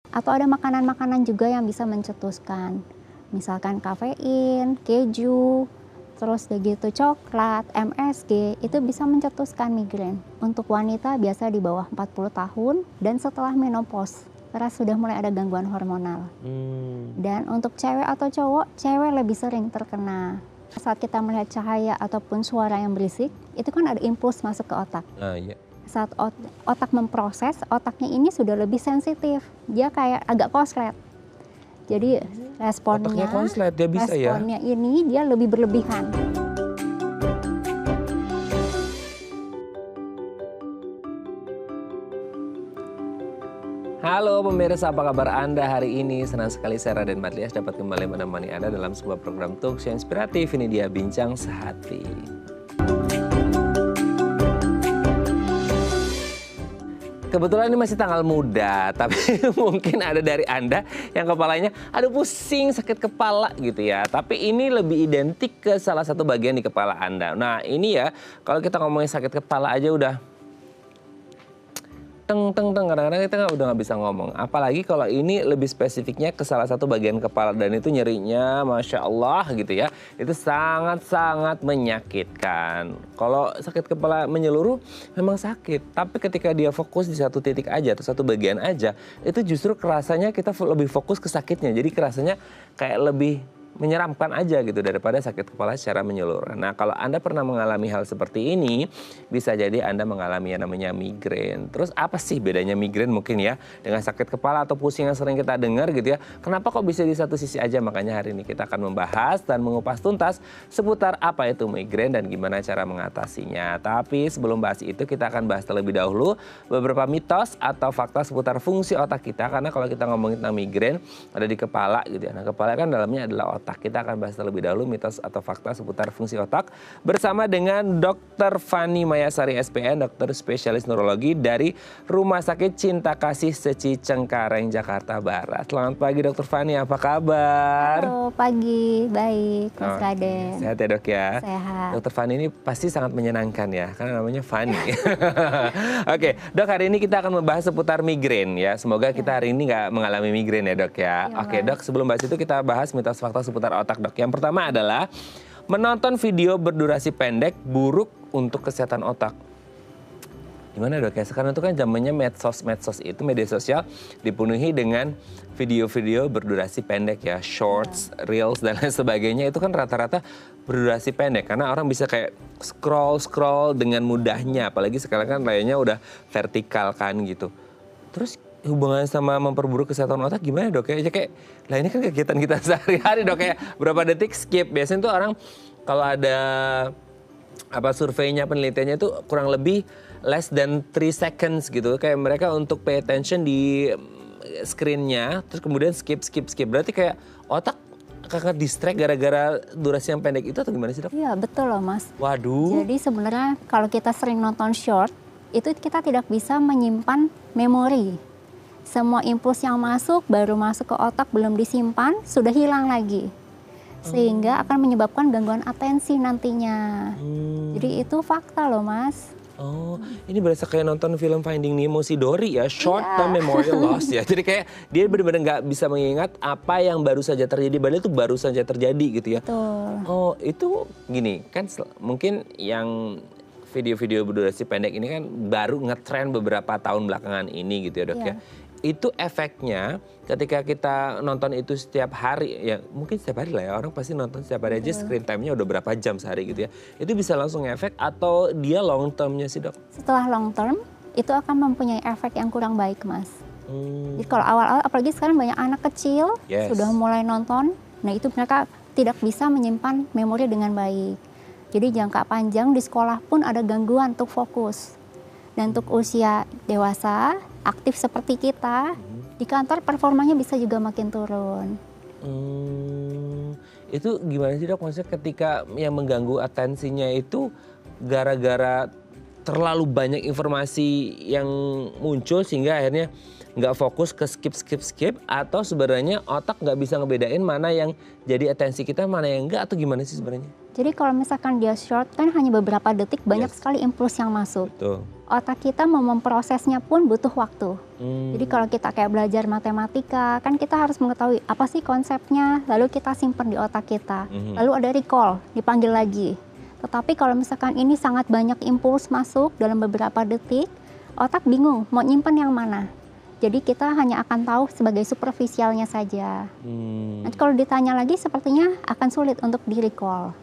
Atau ada makanan-makanan juga yang bisa mencetuskan. Misalkan kafein, keju, terus begitu coklat, MSG, itu bisa mencetuskan migrain. Untuk wanita biasa di bawah 40 tahun dan setelah menopause, karena sudah mulai ada gangguan hormonal. Dan untuk cewek atau cowok, cewek lebih sering terkena. Saat kita melihat cahaya ataupun suara yang berisik, itu kan ada impuls masuk ke otak. Iya. Saat otak memproses, otaknya ini sudah lebih sensitif. Dia kayak agak konslet. Jadi responnya, Otaknya konslet, dia bisa responnya ini dia lebih berlebihan. Halo pemirsa, apa kabar Anda hari ini? Senang sekali saya Raden Madlias dapat kembali menemani Anda dalam sebuah program talk show inspiratif. Ini dia Bincang Sehati. Kebetulan ini masih tanggal muda, tapi mungkin ada dari Anda yang kepalanya aduh pusing, sakit kepala gitu ya. Tapi ini lebih identik ke salah satu bagian di kepala Anda. Nah ini ya, kalau kita ngomongin sakit kepala aja udah kadang-kadang kita udah nggak bisa ngomong. Apalagi kalau ini lebih spesifiknya ke salah satu bagian kepala dan itu nyerinya Masya Allah gitu ya. Itu sangat-sangat menyakitkan. Kalau sakit kepala menyeluruh memang sakit. Tapi ketika dia fokus di satu titik aja atau satu bagian aja, itu justru kerasanya kita lebih fokus ke sakitnya. Jadi kerasanya kayak lebih menyeramkan aja gitu daripada sakit kepala secara menyeluruh. Nah kalau Anda pernah mengalami hal seperti ini, bisa jadi Anda mengalami yang namanya migrain. Terus apa sih bedanya migrain mungkin ya dengan sakit kepala atau pusing yang sering kita dengar gitu ya. Kenapa kok bisa di satu sisi aja? Makanya hari ini kita akan membahas dan mengupas tuntas seputar apa itu migrain dan gimana cara mengatasinya. Tapi sebelum bahas itu kita akan bahas terlebih dahulu beberapa mitos atau fakta seputar fungsi otak kita. Karena kalau kita ngomongin tentang migrain ada di kepala gitu ya. Nah kepala kan dalamnya adalah otak. Kita akan bahas terlebih dahulu mitos atau fakta seputar fungsi otak bersama dengan Dr. Fani Mayasari SPN, dokter spesialis neurologi dari Rumah Sakit Cinta Kasih Seci Cengkareng, Jakarta Barat. Selamat pagi Dr. Fani, apa kabar? Halo, pagi, baik Mas Raden. Sehat ya dok ya? Sehat. Dr. Fani ini pasti sangat menyenangkan ya, karena namanya Fani. Oke, dok hari ini kita akan membahas seputar migrain ya. Semoga kita hari ini nggak mengalami migrain ya dok ya. Oke dok, sebelum bahas itu kita bahas mitos fakta seputar otak dok. Yang pertama adalah menonton video berdurasi pendek buruk untuk kesehatan otak. Gimana dok ya? Sekarang itu kan zamannya medsos itu media sosial dipenuhi dengan video-video berdurasi pendek ya, shorts, reels dan lain sebagainya. Itu kan rata-rata berdurasi pendek karena orang bisa kayak scroll dengan mudahnya. Apalagi sekarang kan layarnya udah vertikal kan gitu. Terus hubungannya sama memperburuk kesehatan otak gimana dok ya? Kayak lah ini kan kegiatan kita sehari-hari dok, kayak berapa detik skip. Biasanya tuh orang kalau ada surveinya, penelitiannya itu kurang lebih less than 3 seconds gitu. Kayak mereka untuk pay attention di screen-nya terus kemudian skip. Berarti kayak otak kakak distract gara-gara durasi yang pendek itu atau gimana sih dok? Iya betul loh Mas. Waduh. Jadi sebenarnya kalau kita sering nonton short, itu kita tidak bisa menyimpan memori. Semua impuls yang masuk, baru masuk ke otak, belum disimpan, sudah hilang lagi. Sehingga akan menyebabkan gangguan atensi nantinya. Jadi itu fakta loh Mas. Oh, ini berasa kayak nonton film Finding Nemo si Dory ya, short term memory loss ya. Jadi kayak dia benar-benar nggak bisa mengingat apa yang baru saja terjadi, padahal itu baru saja terjadi gitu ya. Betul. Oh, itu gini, kan mungkin yang video-video berdurasi pendek ini kan baru ngetren beberapa tahun belakangan ini gitu ya dok ya. Itu efeknya ketika kita nonton itu setiap hari, ya mungkin setiap hari lah ya, orang pasti nonton setiap hari aja, screen time-nya udah berapa jam sehari gitu ya. Itu bisa langsung efek atau dia long term-nya sih dok? Setelah long term, itu akan mempunyai efek yang kurang baik Mas. Jadi kalau awal-awal, apalagi sekarang banyak anak kecil sudah mulai nonton, nah itu mereka tidak bisa menyimpan memori dengan baik. Jadi jangka panjang di sekolah pun ada gangguan untuk fokus. Dan untuk usia dewasa, aktif seperti kita, di kantor performanya bisa juga makin turun. Itu gimana sih dok? Maksudnya ketika yang mengganggu atensinya itu gara-gara terlalu banyak informasi yang muncul sehingga akhirnya nggak fokus ke skip atau sebenarnya otak nggak bisa ngebedain mana yang jadi atensi kita, mana yang enggak, atau gimana sih sebenarnya? Jadi kalau misalkan dia short kan hanya beberapa detik, banyak sekali impuls yang masuk. Betul. otak kita mau memprosesnya pun butuh waktu. Jadi kalau kita kayak belajar matematika, kan kita harus mengetahui apa sih konsepnya, lalu kita simpan di otak kita. Lalu ada recall, dipanggil lagi. Tetapi kalau misalkan ini sangat banyak impuls masuk dalam beberapa detik, otak bingung mau nyimpan yang mana. Jadi kita hanya akan tahu sebagai superficialnya saja. Nanti kalau ditanya lagi sepertinya akan sulit untuk di-recall.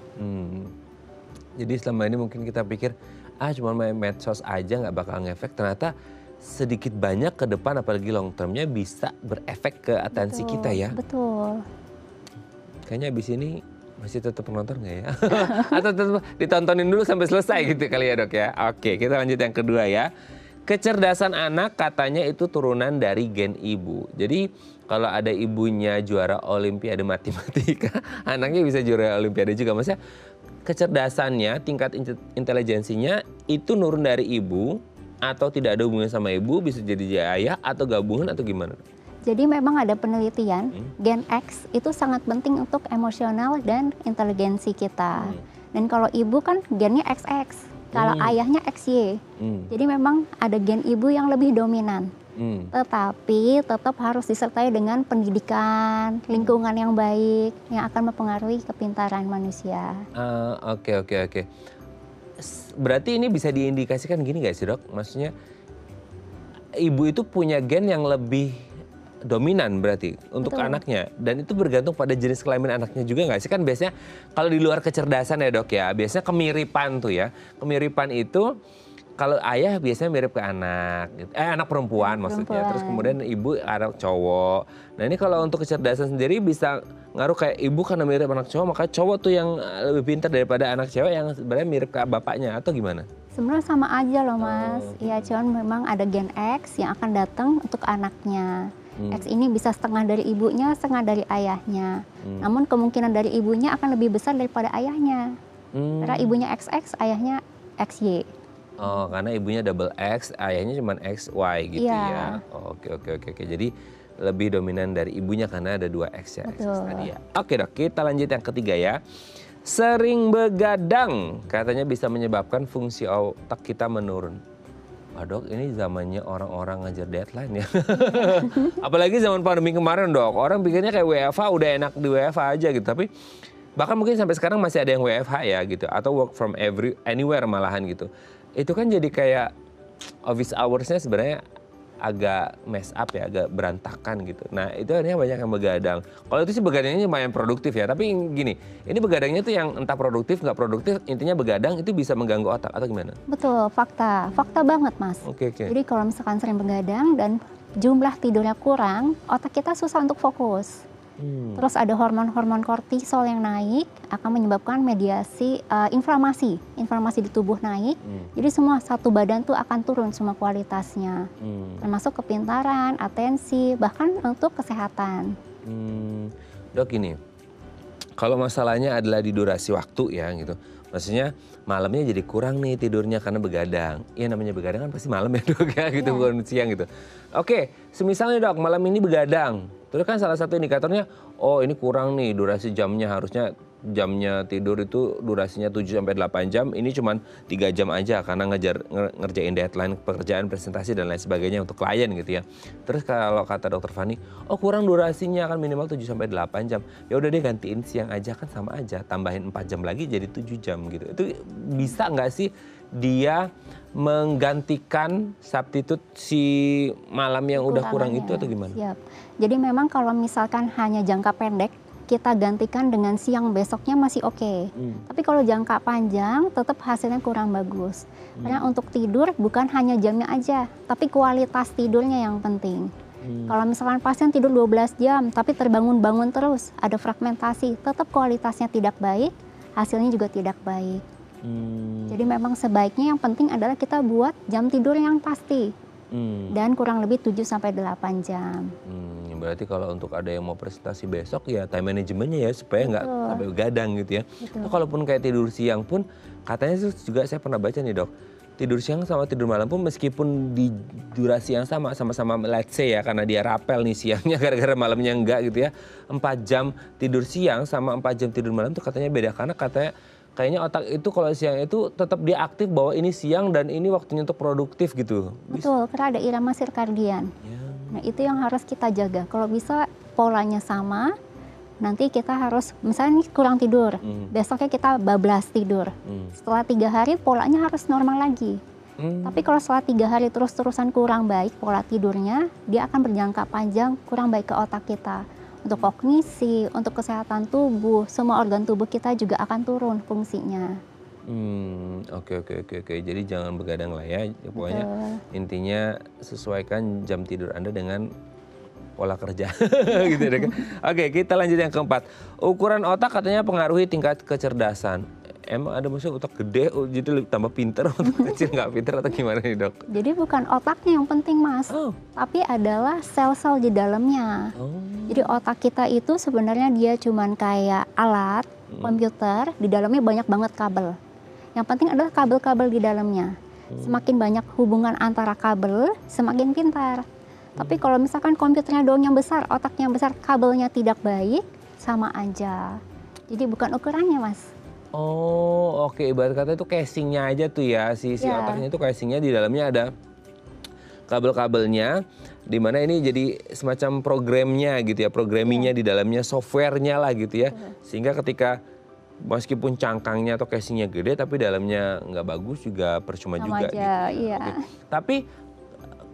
Jadi selama ini mungkin kita pikir, cuma main medsos aja nggak bakal ngefek. Ternyata sedikit banyak ke depan apalagi long termnya bisa berefek ke atensi kita ya. Betul. Kayaknya abis ini masih tetap nonton nggak ya? Atau tetap ditontonin dulu sampai selesai gitu kali ya dok ya? Oke, kita lanjut yang kedua ya. Kecerdasan anak katanya itu turunan dari gen ibu. Jadi kalau ada ibunya juara olimpiade matematika, anaknya bisa juara olimpiade juga. Maksudnya kecerdasannya, tingkat intelijensinya itu nurun dari ibu atau tidak ada hubungannya sama ibu, bisa jadi ayah atau gabungan atau gimana? Jadi memang ada penelitian, gen X itu sangat penting untuk emosional dan inteligensi kita. Dan kalau ibu kan gennya XX. Kalau ayahnya XY, jadi memang ada gen ibu yang lebih dominan. Tetapi tetap harus disertai dengan pendidikan, lingkungan yang baik yang akan mempengaruhi kepintaran manusia. Oke. Berarti ini bisa diindikasikan gini gak sih dok? Maksudnya ibu itu punya gen yang lebih dominan berarti untuk anaknya, dan itu bergantung pada jenis kelamin anaknya juga nggak sih? Kan biasanya kalau di luar kecerdasan ya dok ya, biasanya kemiripan tuh ya, kemiripan itu kalau ayah biasanya mirip ke anak, anak perempuan maksudnya, terus kemudian ibu anak cowok. Nah ini kalau untuk kecerdasan sendiri bisa ngaruh kayak ibu karena mirip anak cowok, maka cowok tuh yang lebih pintar daripada anak cewek yang sebenarnya mirip ke bapaknya atau gimana? Sebenarnya sama aja loh mas, ya cuman memang ada gen X yang akan datang untuk anaknya. X ini bisa setengah dari ibunya, setengah dari ayahnya. Namun kemungkinan dari ibunya akan lebih besar daripada ayahnya. Karena ibunya XX, ayahnya XY. Oh, karena ibunya double X, ayahnya cuma XY gitu ya. Oke. Jadi lebih dominan dari ibunya karena ada 2 X ya. X tadi ya. Oke dok, kita lanjut yang ketiga ya. Sering begadang katanya bisa menyebabkan fungsi otak kita menurun. Dok, ini zamannya orang-orang ngajar deadline ya. Apalagi zaman pandemi kemarin dok, orang pikirnya kayak WFH udah enak di WFH aja gitu. Tapi bahkan mungkin sampai sekarang masih ada yang WFH ya gitu. Atau work from anywhere malahan gitu. Itu kan jadi kayak office hours-nya sebenarnya agak mess up ya, agak berantakan gitu. Nah itu artinya banyak yang begadang. Kalau itu sih begadangnya lumayan produktif ya. Tapi gini, ini begadangnya tuh yang entah produktif nggak produktif, intinya begadang itu bisa mengganggu otak atau gimana? Betul, fakta banget mas. Oke. Jadi kalau misalkan sering begadang dan jumlah tidurnya kurang, otak kita susah untuk fokus. Terus ada hormon-hormon kortisol yang naik akan menyebabkan mediasi inflamasi di tubuh naik. Jadi semua satu badan tuh akan turun semua kualitasnya, termasuk kepintaran, atensi, bahkan untuk kesehatan. Dok ini, kalau masalahnya adalah di durasi waktu ya gitu. Maksudnya malamnya jadi kurang nih tidurnya karena begadang. Iya namanya begadang kan pasti malam ya dok ya gitu, bukan siang gitu. Oke, semisalnya dok malam ini begadang. Terus kan salah satu indikatornya, oh ini kurang nih durasi jamnya, harusnya jamnya tidur itu durasinya 7-8 jam, ini cuma 3 jam aja karena ngerjain deadline pekerjaan, presentasi dan lain sebagainya untuk klien gitu ya. Terus kalau kata dokter Fani, oh kurang durasinya kan minimal 7-8 jam. Ya udah deh gantiin siang aja kan sama aja, tambahin 4 jam lagi jadi 7 jam gitu. Itu bisa nggak sih dia menggantikan substitute si malam yang udah kurang itu atau gimana? Siap. Jadi memang kalau misalkan hanya jangka pendek, kita gantikan dengan siang besoknya masih oke. Tapi kalau jangka panjang tetap hasilnya kurang bagus. Karena untuk tidur bukan hanya jamnya aja, tapi kualitas tidurnya yang penting. Kalau misalkan pasien tidur 12 jam tapi terbangun-bangun terus, ada fragmentasi, tetap kualitasnya tidak baik, hasilnya juga tidak baik. Jadi memang sebaiknya yang penting adalah kita buat jam tidur yang pasti. Dan kurang lebih 7-8 jam. Berarti kalau untuk ada yang mau presentasi besok ya time manajemennya ya supaya nggak sampai begadang gitu ya. Nah, kalaupun kayak tidur siang pun katanya juga saya pernah baca nih dok. Tidur siang sama tidur malam pun meskipun di durasi yang sama-sama let's say ya karena dia rapel nih siangnya gara-gara malamnya enggak gitu ya. 4 jam tidur siang sama 4 jam tidur malam tuh katanya beda karena katanya kayaknya otak itu kalau siang itu tetap dia aktif bahwa ini siang dan ini waktunya untuk produktif gitu. Betul, karena ada irama sirkadian. Ya. Nah, itu yang harus kita jaga. Kalau bisa polanya sama, nanti kita harus, misalnya nih kurang tidur, besoknya kita bablas tidur. Setelah 3 hari polanya harus normal lagi. Tapi kalau setelah 3 hari terus-terusan kurang baik pola tidurnya, dia akan berjangka panjang kurang baik ke otak kita. Untuk kognisi, untuk kesehatan tubuh, semua organ tubuh kita juga akan turun fungsinya. Oke. Jadi jangan begadang lah ya. Pokoknya Betul. intinya sesuaikan jam tidur Anda dengan pola kerja. Gitu ya, Dok. Oke, kita lanjut yang keempat. Ukuran otak katanya pengaruhi tingkat kecerdasan. Emang ada maksudnya otak gede, jadi tambah pinter, otak kecil nggak pinter atau gimana nih, Dok? Jadi bukan otaknya yang penting, Mas, tapi adalah sel-sel di dalamnya. Jadi otak kita itu sebenarnya dia cuman kayak alat komputer, di dalamnya banyak banget kabel. Yang penting adalah kabel-kabel di dalamnya. Semakin banyak hubungan antara kabel, semakin pintar. Tapi kalau misalkan komputernya doang yang besar, otaknya yang besar, kabelnya tidak baik, sama aja. Jadi bukan ukurannya, Mas. Oh, oke. Ibarat kata itu casingnya aja tuh ya, si otaknya itu casingnya di dalamnya ada kabel-kabelnya, di mana ini jadi semacam programnya gitu ya, programmingnya di dalamnya, softwarenya lah gitu ya. Sehingga ketika meskipun cangkangnya atau casingnya gede, tapi dalamnya nggak bagus juga percuma Sama juga aja, gitu. iya. Oke. Tapi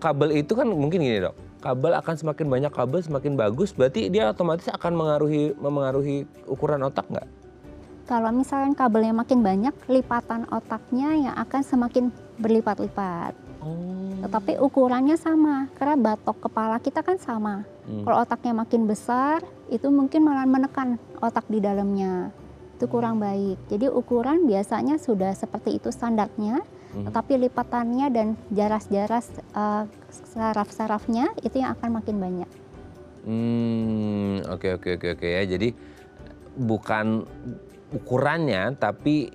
kabel itu kan mungkin gini, Dok. Kabel akan semakin banyak kabel semakin bagus, berarti dia otomatis akan memengaruhi ukuran otak nggak? Kalau misalnya kabelnya makin banyak, lipatan otaknya yang akan semakin berlipat-lipat. Tetapi ukurannya sama, karena batok kepala kita kan sama. Kalau otaknya makin besar, itu mungkin malah menekan otak di dalamnya. Itu kurang baik. Jadi ukuran biasanya sudah seperti itu standarnya, tetapi lipatannya dan jaras-jaras saraf-sarafnya itu yang akan makin banyak. Oke ya. Jadi bukan ukurannya, tapi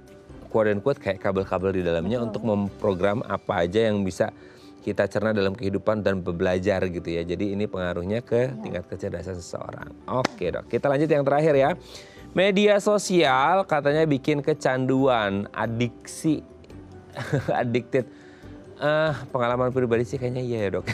quote and quote kayak kabel-kabel di dalamnya untuk memprogram apa aja yang bisa kita cerna dalam kehidupan dan belajar gitu ya. Jadi ini pengaruhnya ke tingkat kecerdasan seseorang. Oke, Dok. Kita lanjut yang terakhir ya. Media sosial katanya bikin kecanduan, adiksi, addicted. Pengalaman pribadi sih kayaknya iya ya, Dok.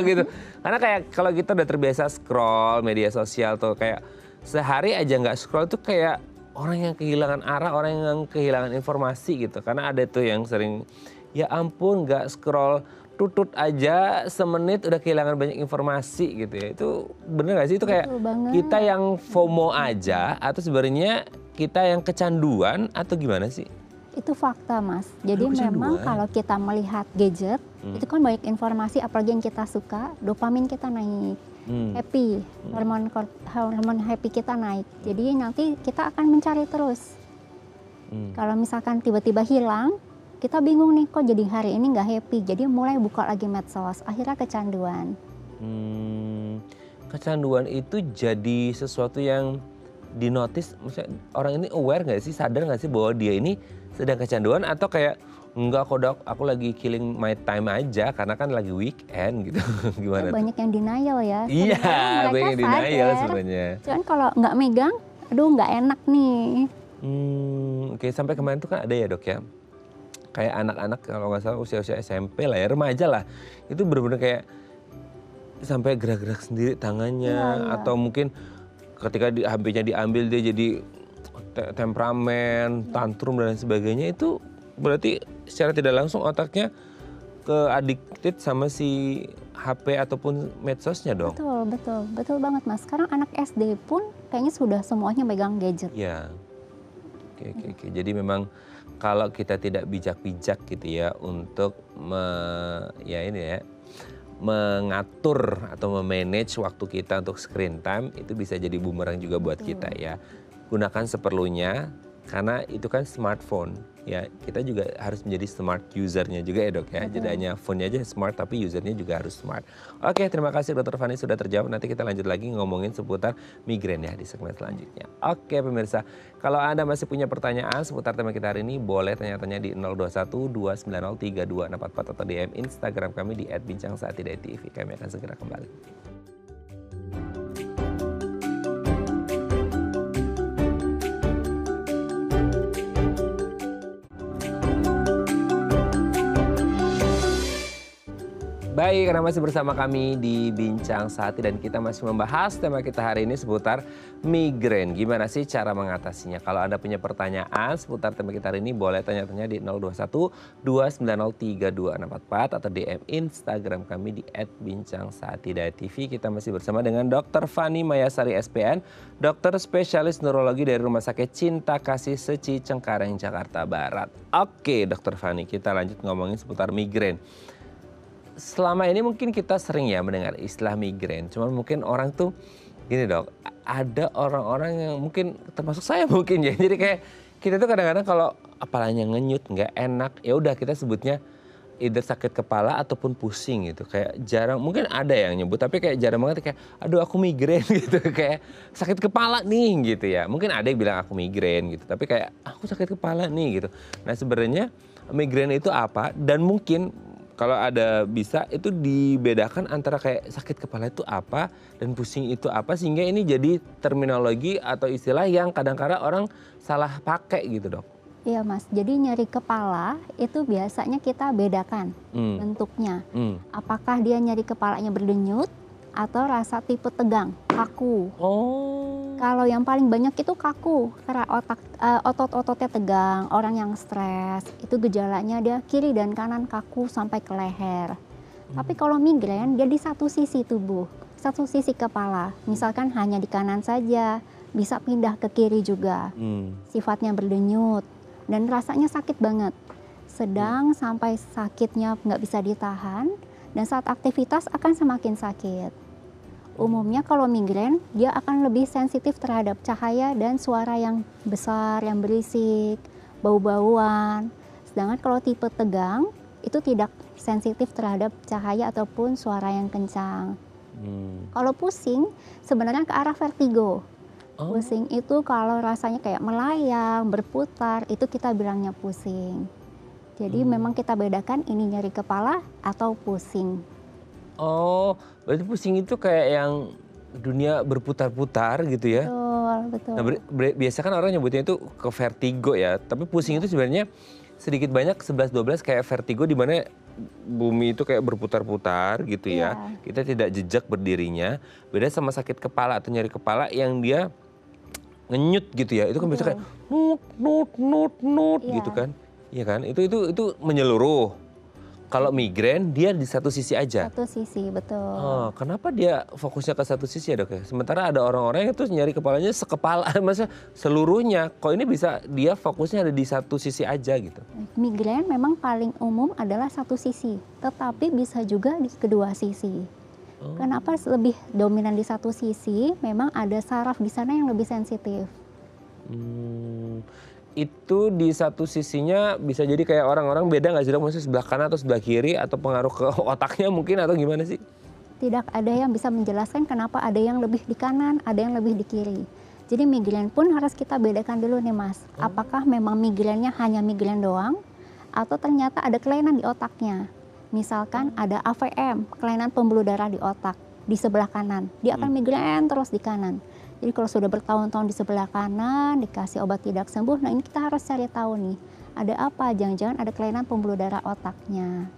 Gitu. Karena kayak kalau kita udah terbiasa scroll media sosial tuh kayak sehari aja nggak scroll tuh kayak orang yang kehilangan arah, orang yang kehilangan informasi gitu. Karena ada tuh yang sering, ya ampun nggak scroll tutut aja semenit udah kehilangan banyak informasi gitu ya. Itu bener gak sih? Itu kayak kita yang FOMO aja atau sebenarnya kita yang kecanduan atau gimana sih? Itu fakta, Mas. Jadi memang kalau kita melihat gadget, itu kan banyak informasi, apalagi yang kita suka, dopamin kita naik. Happy, hormon happy kita naik. Jadi nanti kita akan mencari terus. Kalau misalkan tiba-tiba hilang, kita bingung nih kok jadi hari ini nggak happy. Jadi mulai buka lagi medsos, akhirnya kecanduan. Kecanduan itu jadi sesuatu yang dinotis, maksudnya orang ini aware nggak sih, sadar nggak sih bahwa dia ini sedang kecanduan atau kayak enggak kok, Dok, aku lagi killing my time aja karena kan lagi weekend gitu. Gimana? Banyak yang denial ya. Iya, banyak yang denial sebenarnya. Cuman kalau nggak megang, aduh nggak enak nih. Oke, sampai kemarin tuh kan ada ya, Dok ya. Kayak anak-anak kalau nggak salah usia-usia SMP lah ya, remaja lah. Itu benar-benar kayak sampai gerak-gerak sendiri tangannya atau mungkin ketika HP-nya diambil dia jadi temperamen, tantrum dan lain sebagainya. Itu berarti secara tidak langsung otaknya ke addicted sama si HP ataupun medsosnya dong. Betul banget, Mas. Sekarang anak SD pun kayaknya sudah semuanya megang gadget. Ya, oke. Jadi memang kalau kita tidak bijak-bijak gitu ya untuk mengatur atau memanage waktu kita untuk screen time, itu bisa jadi bumerang juga buat kita ya. Gunakan seperlunya karena itu kan smartphone ya, kita juga harus menjadi smart usernya juga ya, Dok ya. Jadi hanya phone-nya aja smart tapi usernya juga harus smart. Oke, terima kasih Dr. Fani sudah terjawab. Nanti kita lanjut lagi ngomongin seputar migrain ya di segmen selanjutnya. Oke pemirsa, kalau Anda masih punya pertanyaan seputar tema kita hari ini, boleh tanya-tanya di 021 290 3244 atau DM Instagram kami di @bincangsaatidai.tv. Kami akan segera kembali. Baik, karena masih bersama kami di Bincang Sehati dan kita masih membahas tema kita hari ini seputar migrain. Gimana sih cara mengatasinya? Kalau Anda punya pertanyaan seputar tema kita hari ini boleh tanya-tanya di 021 290 32644 atau DM Instagram kami di @bincang_sehati.tv. Kita masih bersama dengan Dr. Fani Mayasari SPN, dokter spesialis neurologi dari Rumah Sakit Cinta Kasih Seci Cengkareng, Jakarta Barat. Oke, Dr. Fani, kita lanjut ngomongin seputar migrain. Selama ini mungkin kita sering ya mendengar istilah migrain. Cuman mungkin orang tuh gini dok, ada orang-orang yang mungkin termasuk saya mungkin ya. Jadi kayak kita tuh kadang-kadang kalau apalanya ngenyut, nggak enak, ya udah kita sebutnya either sakit kepala ataupun pusing gitu. Kayak jarang, mungkin ada yang nyebut, tapi kayak jarang banget kayak, aduh aku migrain gitu. Kayak sakit kepala nih gitu ya. Mungkin ada yang bilang aku migrain gitu, tapi kayak aku sakit kepala nih gitu. Nah sebenarnya migrain itu apa? Dan mungkin kalau ada bisa itu dibedakan antara kayak sakit kepala itu apa dan pusing itu apa, sehingga ini jadi terminologi atau istilah yang kadang-kadang orang salah pakai gitu dok. Iya Mas, jadi nyeri kepala itu biasanya kita bedakan bentuknya. Apakah dia nyeri kepalanya berdenyut atau rasa tipe tegang, kaku. Oh. Kalau yang paling banyak itu kaku, karena otot-ototnya tegang, orang yang stres, itu gejalanya dia kiri dan kanan kaku sampai ke leher. Tapi kalau migrain dia di satu sisi tubuh, satu sisi kepala. Misalkan hanya di kanan saja, bisa pindah ke kiri juga. Sifatnya berdenyut dan rasanya sakit banget. Sedang sampai sakitnya nggak bisa ditahan dan saat aktivitas akan semakin sakit. Umumnya kalau migrain dia akan lebih sensitif terhadap cahaya dan suara yang besar, yang berisik, bau-bauan. Sedangkan kalau tipe tegang itu tidak sensitif terhadap cahaya ataupun suara yang kencang. Kalau pusing sebenarnya ke arah vertigo. Pusing itu kalau rasanya kayak melayang, berputar, itu kita bilangnya pusing. Jadi memang kita bedakan ini nyeri kepala atau pusing. Oh, berarti pusing itu kayak yang dunia berputar-putar gitu ya? Betul, betul. Nah, biasa kan orang nyebutnya itu ke vertigo ya, tapi pusing itu sebenarnya sedikit banyak 11-12 kayak vertigo di mana bumi itu kayak berputar-putar gitu ya. Kita tidak jejak berdirinya. Beda sama sakit kepala atau nyeri kepala yang dia ngenyut gitu ya. Itu kan biasa kayak nut gitu kan. Iya kan? Itu menyeluruh. Kalau migrain dia di satu sisi aja. Satu sisi, betul. Oh, kenapa dia fokusnya ke satu sisi ya dok ya? Sementara ada orang-orang yang tuh nyari kepalanya sekepala, maksudnya seluruhnya. Kok ini bisa dia fokusnya ada di satu sisi aja gitu? Migrain memang paling umum adalah satu sisi, tetapi bisa juga di kedua sisi. Kenapa lebih dominan di satu sisi? Memang ada saraf di sana yang lebih sensitif. Itu di satu sisinya bisa jadi kayak orang-orang beda nggak sih dok? Maksudnya sebelah kanan atau sebelah kiri atau pengaruh ke otaknya mungkin atau gimana sih? Tidak ada yang bisa menjelaskan kenapa ada yang lebih di kanan, ada yang lebih di kiri. Jadi migrain pun harus kita bedakan dulu nih Mas. Apakah memang migrainnya hanya migrain doang atau ternyata ada kelainan di otaknya. Misalkan ada AVM, kelainan pembuluh darah di otak, di sebelah kanan. Dia akan migrain terus di kanan. Jadi kalau sudah bertahun-tahun di sebelah kanan, dikasih obat tidak sembuh, nah ini kita harus cari tahu nih, ada apa? Jangan-jangan ada kelainan pembuluh darah otaknya.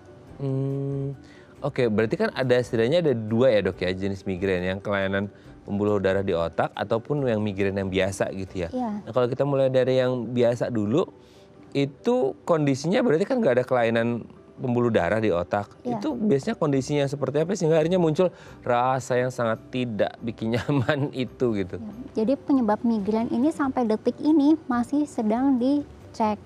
Oke, berarti kan ada setidaknya ada dua ya dok ya jenis migrain, yang kelainan pembuluh darah di otak ataupun yang migrain yang biasa gitu ya. Nah kalau kita mulai dari yang biasa dulu, itu kondisinya berarti kan nggak ada kelainan pembuluh darah di otak. Itu biasanya kondisinya seperti apa sehingga akhirnya muncul rasa yang sangat tidak bikin nyaman itu gitu. Jadi penyebab migrain ini sampai detik ini masih sedang dicek,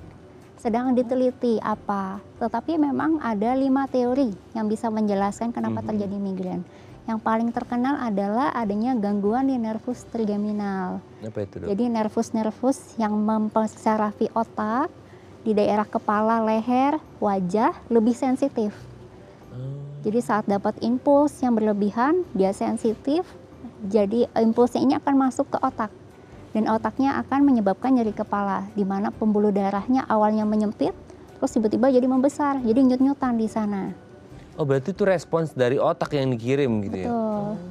sedang diteliti apa. Tetapi memang ada 5 teori yang bisa menjelaskan kenapa terjadi migrain. Yang paling terkenal adalah adanya gangguan di nervus trigeminal. Apa itu dok? Jadi nervus-nervus yang mempengaruhi otak di daerah kepala, leher, wajah lebih sensitif. Jadi saat dapat impuls yang berlebihan, dia sensitif. Jadi impulsnya ini akan masuk ke otak. Dan otaknya akan menyebabkan nyeri kepala. Di mana pembuluh darahnya awalnya menyempit, terus tiba-tiba jadi membesar. Jadi nyut-nyutan di sana. Oh berarti itu respons dari otak yang dikirim gitu ya?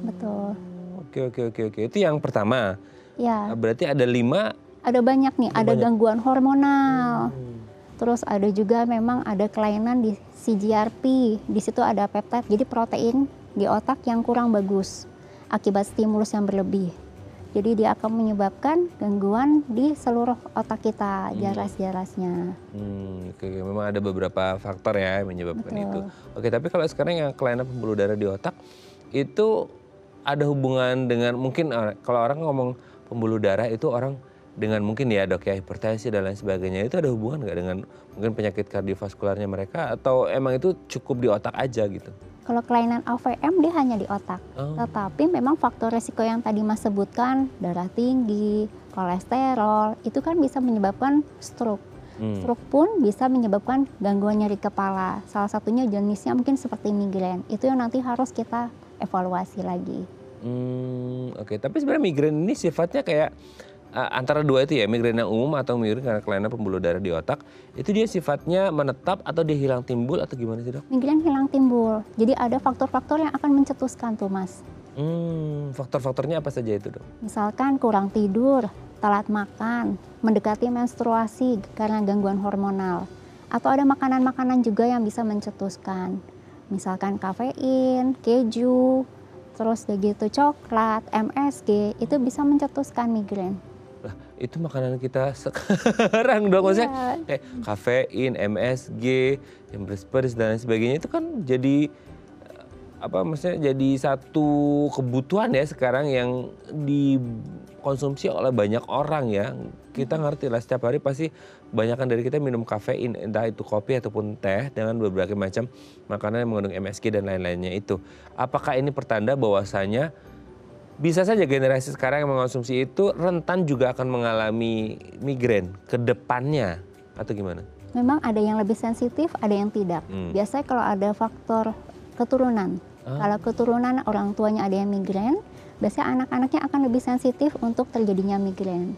Betul. Oke. Itu yang pertama. Ya. Berarti ada 5. Ada banyak nih, ada gangguan hormonal. Terus ada juga memang ada kelainan di CGRP, di situ ada peptide, jadi protein di otak yang kurang bagus akibat stimulus yang berlebih. Jadi dia akan menyebabkan gangguan di seluruh otak kita, jaras-jarasnya. Oke, memang ada beberapa faktor ya yang menyebabkan Betul. itu. Oke, tapi kalau sekarang yang kelainan pembuluh darah di otak itu ada hubungan dengan mungkin kalau orang ngomong pembuluh darah itu orang dengan mungkin ya dok ya hipertensi dan lain sebagainya itu ada hubungan nggak dengan mungkin penyakit kardiovaskularnya mereka atau emang itu cukup di otak aja gitu? Kalau kelainan AVM dia hanya di otak, tetapi memang faktor resiko yang tadi Mas sebutkan, darah tinggi, kolesterol, itu kan bisa menyebabkan stroke. Stroke pun bisa menyebabkan gangguan nyeri kepala. Salah satunya jenisnya mungkin seperti migrain. Itu yang nanti harus kita evaluasi lagi. Oke, tapi sebenarnya migrain ini sifatnya kayak antara dua itu ya, migrain yang umum atau migrain karena kelainan pembuluh darah di otak, itu dia sifatnya menetap atau dia hilang timbul atau gimana sih dok? Migrain hilang timbul, jadi ada faktor-faktor yang akan mencetuskan tuh Mas. Faktor-faktornya apa saja itu dok? Misalkan kurang tidur, telat makan, mendekati menstruasi karena gangguan hormonal. Atau ada makanan-makanan juga yang bisa mencetuskan. Misalkan kafein, keju, terus begitu coklat, MSG, itu bisa mencetuskan migrain. Lah, itu makanan kita sekarang dong, maksudnya kayak kafein, MSG, yang beres-beres dan lain sebagainya itu kan jadi maksudnya jadi satu kebutuhan ya sekarang yang dikonsumsi oleh banyak orang ya. Kita ngerti lah setiap hari pasti kebanyakan dari kita minum kafein, entah itu kopi ataupun teh dengan berbagai macam makanan yang mengandung MSG dan lain-lainnya itu. Apakah ini pertanda bahwasanya bisa saja generasi sekarang yang mengonsumsi itu rentan juga akan mengalami migrain ke depannya atau gimana? Memang ada yang lebih sensitif, ada yang tidak. Biasanya kalau ada faktor keturunan. Kalau keturunan orang tuanya ada yang migrain, biasanya anak-anaknya akan lebih sensitif untuk terjadinya migrain.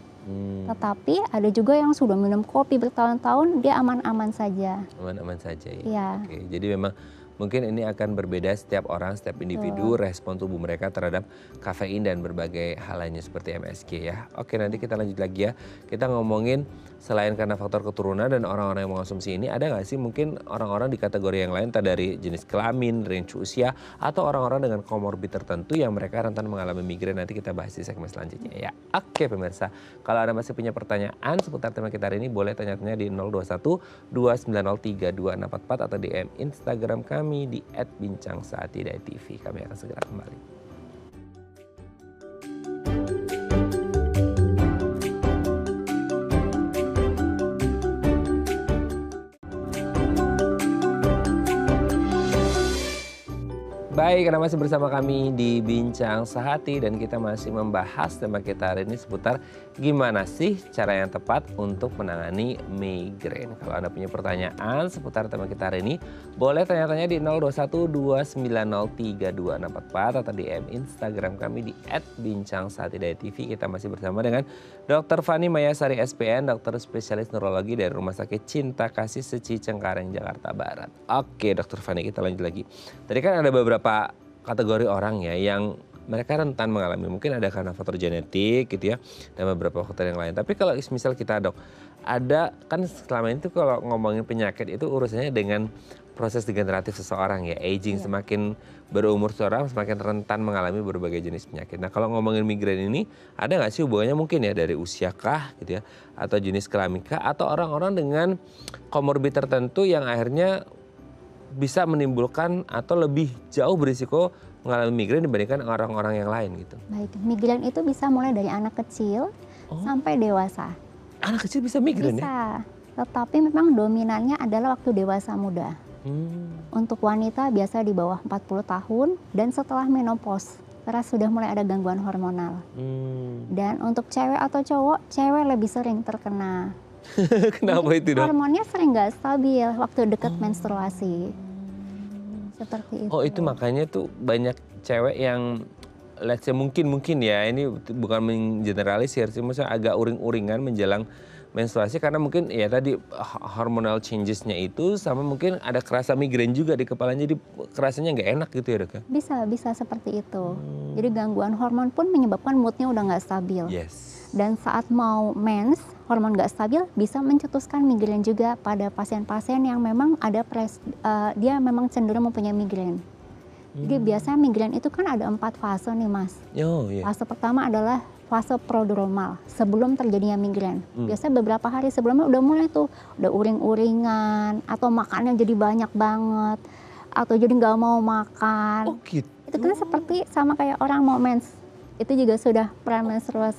Tetapi ada juga yang sudah minum kopi bertahun-tahun, dia aman-aman saja. Aman-aman saja ya. Iya. Oke, jadi memang mungkin ini akan berbeda setiap orang, setiap individu, respon tubuh mereka terhadap kafein dan berbagai hal lainnya seperti MSG ya. Oke, nanti kita lanjut lagi ya. Kita ngomongin selain karena faktor keturunan dan orang-orang yang mengonsumsi ini, ada nggak sih mungkin orang-orang di kategori yang lain, entah dari jenis kelamin, range usia, atau orang-orang dengan komorbid tertentu yang mereka rentan mengalami migrain. Nanti kita bahas di segmen selanjutnya ya. Oke pemirsa, kalau Anda masih punya pertanyaan seputar tema kita hari ini, boleh tanya-tanya di 021 290 3244 atau DM Instagram kami di @bincangsaatidai.tv. Kami akan segera kembali. Baik, Anda masih bersama kami di Bincang Sehati dan kita masih membahas tema kita hari ini seputar gimana sih cara yang tepat untuk menangani migrain. Kalau Anda punya pertanyaan seputar tema kita hari ini, boleh tanya-tanya di 021 290 3244 atau DM Instagram kami di @bincangsaatidai.tv. Kita masih bersama dengan Dr. Fani Mayasari SPN, dokter spesialis neurologi dari Rumah Sakit Cinta Kasih Seci Cengkareng, Jakarta Barat. Oke, Dr. Fani, kita lanjut lagi. Tadi kan ada beberapa kategori orang ya yang mereka rentan mengalami, mungkin ada karena faktor genetik gitu ya dan beberapa faktor yang lain. Tapi kalau misal kita dok, ada kan selama ini tuh kalau ngomongin penyakit itu urusannya dengan proses degeneratif seseorang ya, aging, semakin berumur seseorang semakin rentan mengalami berbagai jenis penyakit. Nah kalau ngomongin migrain ini ada nggak sih hubungannya mungkin ya dari usia kah gitu ya, atau jenis kelamin kah, atau orang-orang dengan komorbid tertentu yang akhirnya bisa menimbulkan atau lebih jauh berisiko mengalami migrain dibandingkan orang-orang yang lain gitu. Baik, migrain itu bisa mulai dari anak kecil sampai dewasa. Anak kecil bisa migrain ya? Bisa, tetapi memang dominannya adalah waktu dewasa muda. Untuk wanita biasa di bawah 40 tahun dan setelah menopause, karena sudah mulai ada gangguan hormonal. Dan untuk cewek atau cowok, cewek lebih sering terkena. Kenapa itu dok? Hormonnya sering nggak stabil waktu dekat menstruasi. Seperti itu. Oh itu makanya tuh banyak cewek yang let's say mungkin ya, ini bukan mengeneralisir sih, maksudnya agak uring-uringan menjelang menstruasi karena mungkin ya tadi hormonal changesnya itu sama mungkin ada kerasa migrain juga di kepalanya, jadi kerasanya nggak enak gitu ya dok ya? Bisa seperti itu. Jadi gangguan hormon pun menyebabkan moodnya udah nggak stabil. Yes. Dan saat mau mens, hormon nggak stabil bisa mencetuskan migrain juga pada pasien-pasien yang memang ada dia memang cenderung mempunyai migrain. Jadi biasanya migrain itu kan ada 4 fase nih Mas. Oh iya. Fase pertama adalah fase prodromal, sebelum terjadinya migrain. Biasanya beberapa hari sebelumnya udah mulai tuh, udah uring-uringan, atau makannya jadi banyak banget, atau jadi nggak mau makan. Oh gitu. Itu kan seperti sama kayak orang mau mens. Itu juga sudah premenstrual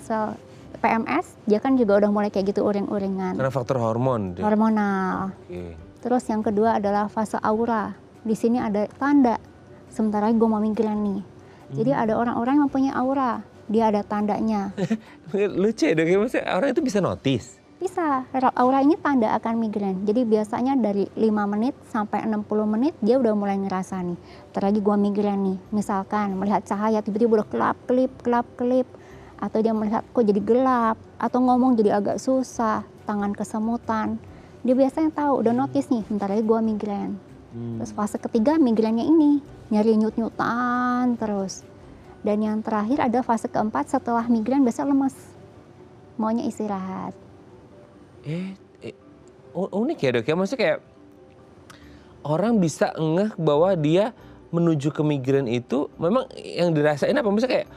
PMS, dia kan juga udah mulai kayak gitu uring-uringan. Karena faktor hormon. Hormonal. Oke. Terus yang kedua adalah fase aura. Di sini ada tanda, sementara gue mau migrain nih. Jadi ada orang-orang yang mempunyai aura, dia ada tandanya. Lucu ya dok, maksudnya orang itu bisa notice. Bisa, aura ini tanda akan migrain. Jadi biasanya dari 5 menit sampai 60 menit dia udah mulai ngerasa nih. Terlagi gue migrain nih, misalkan melihat cahaya tiba-tiba udah kelap-kelip. Atau dia melihat kok jadi gelap, atau ngomong jadi agak susah, tangan kesemutan. Dia biasanya tahu, udah notice nih, bentar lagi gue migrain. Terus fase ketiga migrainnya ini, nyari nyut-nyutan terus. Dan yang terakhir ada fase keempat, setelah migrain biasanya lemes, maunya istirahat. Unik ya dok ya, maksudnya kayak orang bisa ngeh bahwa dia menuju ke migrain itu memang yang dirasain apa, maksudnya kayak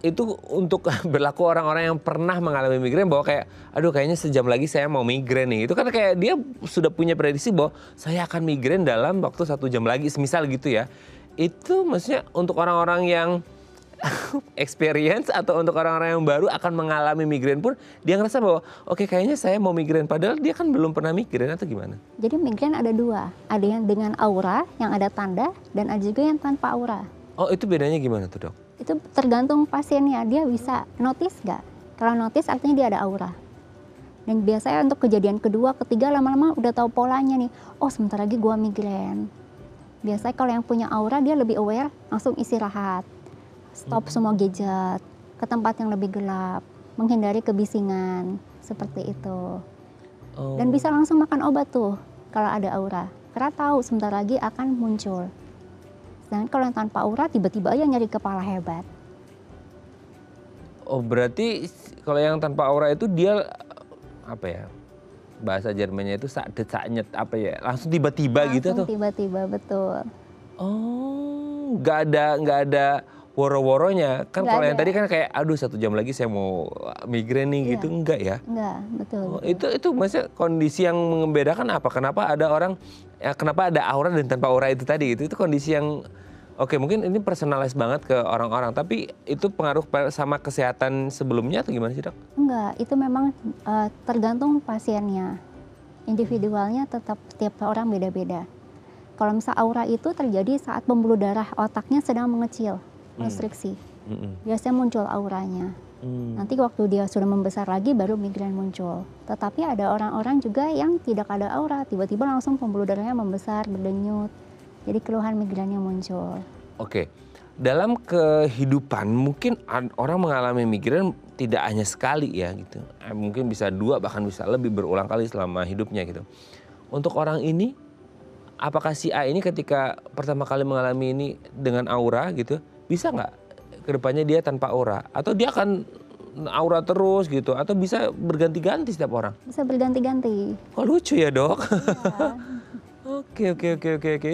itu untuk berlaku orang-orang yang pernah mengalami migrain bahwa kayak aduh kayaknya sejam lagi saya mau migrain nih. Itu kan kayak dia sudah punya prediksi bahwa saya akan migrain dalam waktu 1 jam lagi semisal gitu ya. Itu maksudnya untuk orang-orang yang experience atau untuk orang-orang yang baru akan mengalami migrain pun dia ngerasa bahwa oke, kayaknya saya mau migrain padahal dia kan belum pernah migrain atau gimana? Jadi migrain ada 2, ada yang dengan aura yang ada tanda dan ada juga yang tanpa aura. Oh itu bedanya gimana tuh dok? Itu tergantung pasiennya, dia bisa notice nggak? Kalau notice artinya dia ada aura. Dan biasanya untuk kejadian kedua, ketiga lama-lama udah tahu polanya nih. Oh sebentar lagi gua migrain. Biasanya kalau yang punya aura dia lebih aware, langsung istirahat. Stop semua gadget, ke tempat yang lebih gelap, menghindari kebisingan, seperti itu. Dan bisa langsung makan obat tuh kalau ada aura. Karena tahu sebentar lagi akan muncul. Dan kalau yang tanpa aura tiba-tiba aja nyari kepala hebat. Oh berarti kalau yang tanpa aura itu dia apa ya, bahasa Jermannya itu sakdet apa ya, langsung tiba-tiba gitu tuh? Tiba-tiba, betul. Oh nggak ada woro-woronya kan, kalau yang tadi kan kayak aduh 1 jam lagi saya mau migrain nih gitu, enggak ya? Enggak, betul. Oh, itu maksudnya kondisi yang membedakan apa? Kenapa ada orang kenapa ada aura dan tanpa aura itu tadi gitu? Itu kondisi yang oke, mungkin ini personalize banget ke orang-orang, tapi itu pengaruh sama kesehatan sebelumnya atau gimana sih dok? Enggak, itu memang tergantung pasiennya. Individualnya tetap setiap orang beda-beda. Kalau misal aura itu terjadi saat pembuluh darah otaknya sedang mengecil, konstriksi. Biasanya muncul auranya. Nanti waktu dia sudah membesar lagi baru migrain muncul. Tetapi ada orang-orang juga yang tidak ada aura, tiba-tiba langsung pembuluh darahnya membesar, berdenyut. Jadi keluhan migrainnya muncul. Oke, dalam kehidupan mungkin orang mengalami migrain tidak hanya sekali ya gitu. Mungkin bisa 2 bahkan bisa lebih berulang kali selama hidupnya gitu. Untuk orang ini, apakah si A ini ketika pertama kali mengalami ini dengan aura gitu, bisa nggak kedepannya dia tanpa aura? Atau dia akan aura terus gitu? Atau bisa berganti-ganti setiap orang? Bisa berganti-ganti. Kok lucu ya dok? Ya. Oke.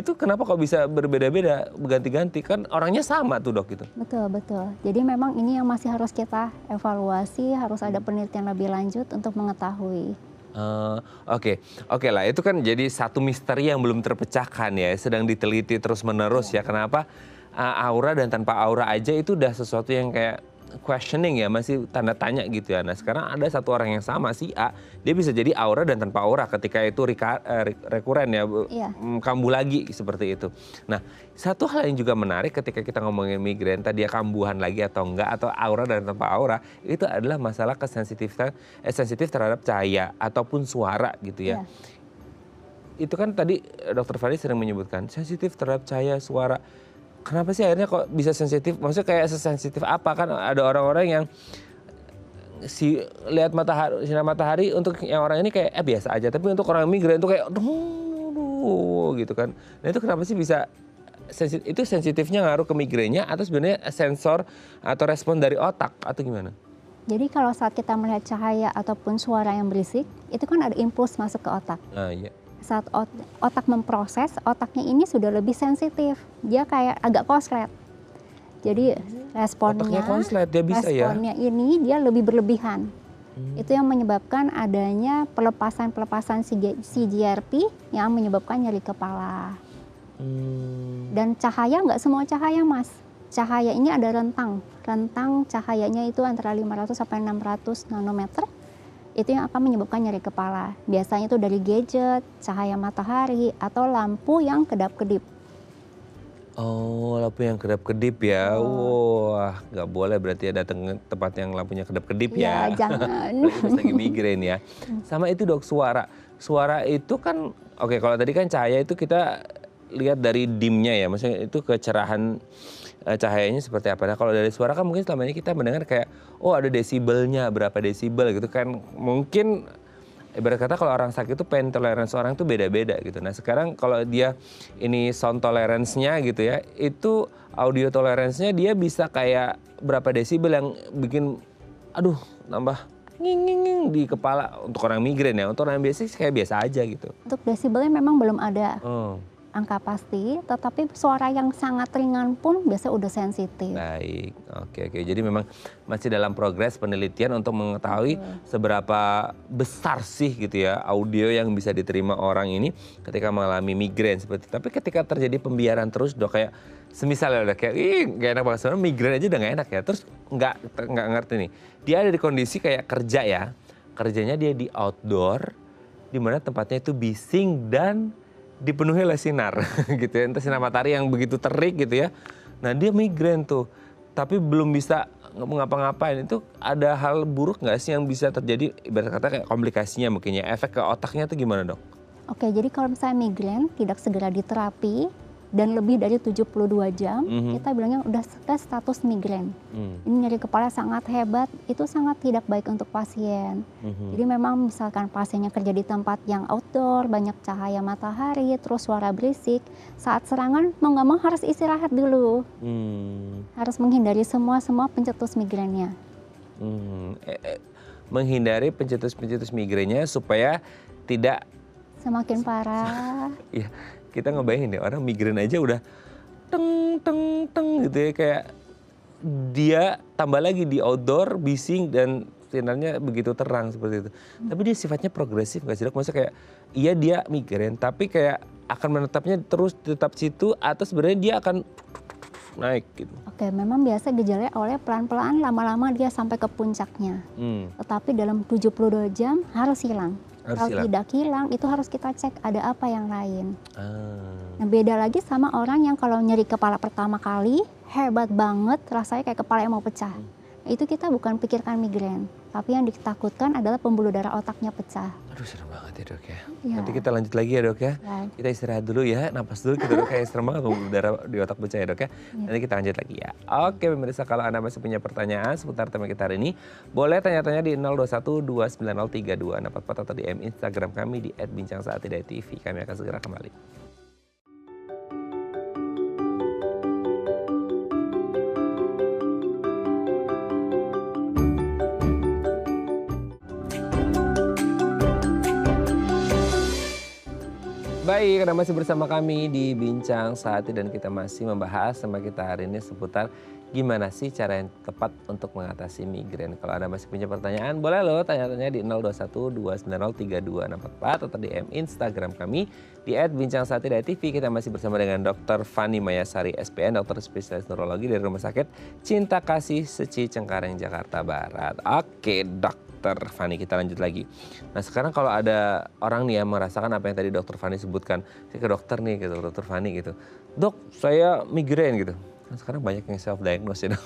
Itu kenapa kok bisa berbeda-beda, berganti-ganti? Kan orangnya sama tuh dok gitu. Betul. Jadi memang ini yang masih harus kita evaluasi, harus ada penelitian lebih lanjut untuk mengetahui. Oke lah, itu kan jadi satu misteri yang belum terpecahkan ya, sedang diteliti terus-menerus ya. Kenapa aura dan tanpa aura aja itu udah sesuatu yang kayak questioning ya, masih tanda tanya gitu ya. Nah sekarang ada satu orang yang sama, si A, dia bisa jadi aura dan tanpa aura ketika itu rekuren ya, kambuh lagi seperti itu. Nah satu hal yang juga menarik ketika kita ngomongin migrain, tadi ya kambuhan lagi atau enggak, atau aura dan tanpa aura, itu adalah masalah sensitif terhadap cahaya ataupun suara gitu ya. Itu kan tadi Dr. Fari sering menyebutkan sensitif terhadap cahaya, suara. Kenapa sih akhirnya kok bisa sensitif? Maksudnya kayak sesensitif apa? Kan ada orang-orang yang lihat sinar matahari untuk yang orang ini kayak biasa aja, tapi untuk orang migrain itu kayak gitu kan. Nah itu kenapa sih bisa itu sensitifnya ngaruh ke migrainnya atau sebenarnya sensor atau respon dari otak atau gimana? Jadi kalau saat kita melihat cahaya ataupun suara yang berisik, itu kan ada impuls masuk ke otak. Ah, iya. Saat otak memproses, otaknya ini sudah lebih sensitif. Dia kayak agak konslet. Jadi Otaknya konslet, dia bisa ya? responnya ini dia lebih berlebihan. Itu yang menyebabkan adanya pelepasan CGRP yang menyebabkan nyeri kepala. Dan cahaya, nggak semua cahaya Mas. Cahaya ini ada rentang. Rentang cahayanya itu antara 500 sampai 600 nanometer. Itu yang akan menyebabkan nyeri kepala. Biasanya itu dari gadget, cahaya matahari, atau lampu yang kedap-kedip. Oh, lampu yang kedap-kedip ya. Wah, nggak boleh berarti ya datang ke tempat yang lampunya kedap-kedip ya. Ya, jangan. Apalagi pas lagi migrain ya. Sama itu Dok, suara. Suara itu kan, oke kalau tadi kan cahaya itu kita lihat dari dimnya ya. Maksudnya itu kecerahan cahayanya seperti apa. Nah kalau dari suara kan mungkin selama ini kita mendengar kayak, oh ada desibelnya, berapa desibel gitu kan. Mungkin ibarat kata kalau orang sakit itu pain tolerance orang tuh beda-beda gitu. Nah sekarang kalau dia ini sound tolerance-nya gitu ya, itu audio tolerance-nya dia bisa kayak berapa desibel yang bikin aduh nambah nging di kepala untuk orang migrain ya. Untuk orang biasa sih kayak biasa aja gitu. Untuk desibelnya memang belum ada Oh, angka pasti, tetapi suara yang sangat ringan pun biasa udah sensitif. baik. Oke. Jadi memang masih dalam progres penelitian untuk mengetahui seberapa besar sih gitu ya audio yang bisa diterima orang ini ketika mengalami migrain seperti itu. Tapi ketika terjadi pembiaran terus Dok kayak semisal udah kayak ih gak enak banget sebenarnya migrain aja udah gak enak ya. Terus nggak ngerti nih. Dia ada di kondisi kayak kerja ya. Kerjanya dia di outdoor di mana tempatnya itu bising dan dipenuhi oleh sinar gitu ya. Entah sinar matahari yang begitu terik gitu ya. Nah dia migrain tuh. Tapi belum bisa ngapa-ngapain. Itu ada hal buruk nggak sih yang bisa terjadi ibarat kata kayak komplikasinya mungkin ya. Efek ke otaknya tuh gimana Dok? Oke, jadi kalau misalnya migrain tidak segera diterapi dan lebih dari 72 jam, kita bilangnya udah status migrain. Ini nyeri kepala sangat hebat, itu sangat tidak baik untuk pasien. Jadi memang misalkan pasiennya kerja di tempat yang outdoor, banyak cahaya matahari, terus suara berisik, saat serangan mau nggak mau harus istirahat dulu. Harus menghindari semua pencetus migrainnya. Menghindari pencetus-pencetus migrainnya supaya tidak Semakin parah. ya kita ngebayangin deh orang migrain aja udah teng gitu ya kayak dia tambah lagi di outdoor bising dan sinarnya begitu terang seperti itu. Tapi dia sifatnya progresif nggak sih Dok? Maksudnya kayak iya dia migrain tapi kayak akan menetapnya terus tetap situ atau sebenarnya dia akan naik gitu. Oke, memang biasa gejalanya oleh pelan-pelan lama-lama dia sampai ke puncaknya. Tetapi dalam 72 jam harus hilang. Kalau tidak hilang itu harus kita cek ada apa yang lain. Nah, beda lagi sama orang yang kalau nyeri kepala pertama kali hebat banget rasanya kayak kepala yang mau pecah. Itu kita bukan pikirkan migrain, tapi yang ditakutkan adalah pembuluh darah otaknya pecah. Aduh serem banget ya Dok ya. Ya. Nanti kita lanjut lagi ya Dok ya. Baik. Kita istirahat dulu ya, napas dulu kita Dok kayak serem banget pembuluh darah di otak pecah ya Dok ya. Nanti kita lanjut lagi ya. Oke pemirsa kalau Anda masih punya pertanyaan seputar tema kita hari ini, boleh tanya-tanya di 0212903244 atau DM Instagram kami di @bincangsaatidai.tv. Kami akan segera kembali. Baik, Anda masih bersama kami di Bincang Saat Ini dan kita masih membahas sama kita hari ini seputar gimana sih cara yang tepat untuk mengatasi migrain. Kalau Anda masih punya pertanyaan, boleh loh tanya-tanya di 0212903244 atau DM Instagram kami di @bincangsaatidai.tv. Kita masih bersama dengan Dr. Fani Mayasari SPN, dokter spesialis neurologi dari Rumah Sakit Cinta Kasih Seci Cengkareng, Jakarta Barat. Oke, Dokter Fani, kita lanjut lagi. Nah sekarang kalau ada orang nih yang merasakan apa yang tadi Dokter Fani sebutkan, saya ke dokter nih, ke Dokter Fani gitu, Dok saya migrain gitu. Kan sekarang banyak yang self diagnose ya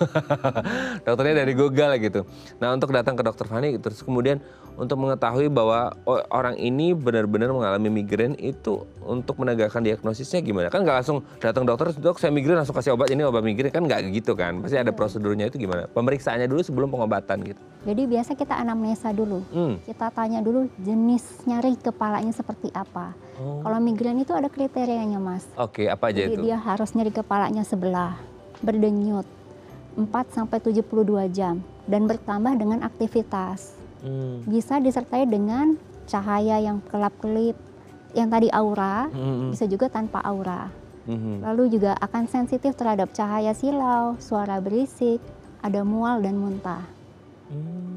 dokternya dari Google gitu. Nah untuk datang ke Dokter Fani terus kemudian untuk mengetahui bahwa orang ini benar-benar mengalami migrain itu untuk menegakkan diagnosisnya gimana? Kan nggak langsung datang dokter, Dok saya migrain langsung kasih obat ini obat migrain, kan nggak gitu kan? Pasti ada prosedurnya itu gimana? Pemeriksaannya dulu sebelum pengobatan gitu. Jadi biasa kita anamnesa dulu. Kita tanya dulu jenis nyeri kepalanya seperti apa. Kalau migrain itu ada kriterianya Mas. Oke, apa aja Jadi itu? dia harus nyeri kepalanya sebelah, berdenyut, 4-72 jam. dan bertambah dengan aktivitas. Bisa disertai dengan cahaya yang kelap-kelip, yang tadi aura, bisa juga tanpa aura. Lalu juga akan sensitif terhadap cahaya silau, suara berisik, ada mual dan muntah.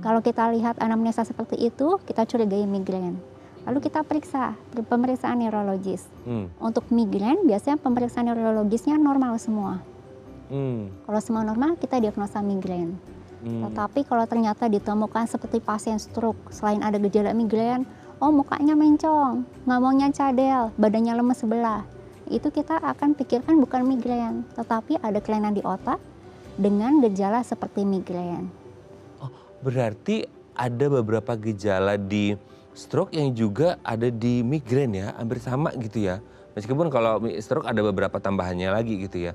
Kalau kita lihat anamnesa seperti itu, kita curigai migrain. Lalu kita periksa pemeriksaan neurologis. Untuk migrain biasanya pemeriksaan neurologisnya normal semua. Kalau semua normal, kita diagnosa migrain. Tetapi kalau ternyata ditemukan seperti pasien stroke, selain ada gejala migrain, oh mukanya mencong, ngomongnya cadel, badannya lemes sebelah, itu kita akan pikirkan bukan migrain, tetapi ada kelainan di otak dengan gejala seperti migrain. Oh, berarti ada beberapa gejala di stroke yang juga ada di migrain ya, hampir sama gitu ya. Meskipun kalau stroke ada beberapa tambahannya lagi gitu ya.